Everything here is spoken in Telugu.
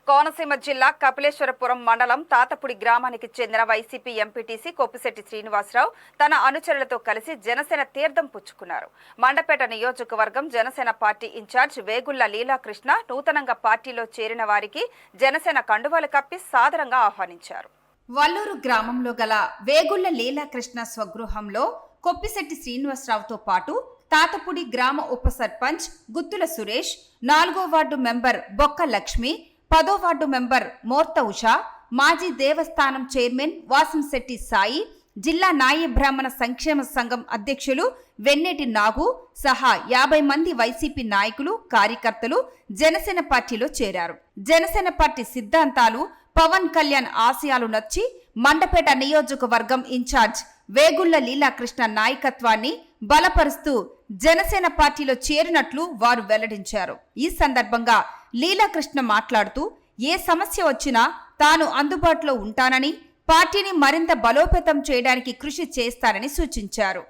కోనసీమ జిల్లా కపిలేశ్వరపురం మండలం తాతపుడి గ్రామానికి చెందిన వైసీపీ ఎంపీటీసీ కొప్పిశెట్టి శ్రీనివాసరావు తన అనుచరులతో కలిసి జనసేన తీర్థం పుచ్చుకున్నారు. మండపేట నియోజకవర్గం జనసేన పార్టీ ఇన్ఛార్జ్ వేగుళ్ల లీలాకృష్ణ నూతనంగా పార్టీలో చేరిన వారికి జనసేన కండువాలు కప్పి సాదరంగా ఆహ్వానించారు. వల్లూరు గ్రామంలో గల వేగుళ్ల లీలాకృష్ణ స్వగృహంలో కొప్పిశెట్టి శ్రీనివాసరావుతో పాటు తాతపుడి గ్రామ ఉప సర్పంచ్ గుత్తుల సురేష్, 4వ వార్డు మెంబర్ బొక్క లక్ష్మి, 10వ వార్డు మెంబర్ మోర్త ఉషా, మాజీ దేవస్థానం చైర్మన్ వాసంశెట్టి సాయి, జిల్లా నాయ బ్రాహ్మణ సంక్షేమ సంఘం అధ్యక్షులు వెన్నేటి నాగు సహా 50 మంది వైసీపీ నాయకులు, కార్యకర్తలు జనసేన పార్టీలో చేరారు. జనసేన పార్టీ సిద్ధాంతాలు, పవన్ కళ్యాణ్ ఆశయాలు నచ్చి మండపేట నియోజకవర్గం ఇన్ఛార్జ్ వేగుళ్ల లీలాకృష్ణ నాయకత్వాన్ని బలపరుస్తూ జనసేన పార్టీలో చేరినట్లు వారు వెల్లడించారు. ఈ సందర్భంగా లీలాకృష్ణ మాట్లాడుతూ ఏ సమస్య వచ్చినా తాను అందుబాటులో ఉంటానని, పార్టీని మరింత బలోపేతం చేయడానికి కృషి చేస్తారని సూచించారు.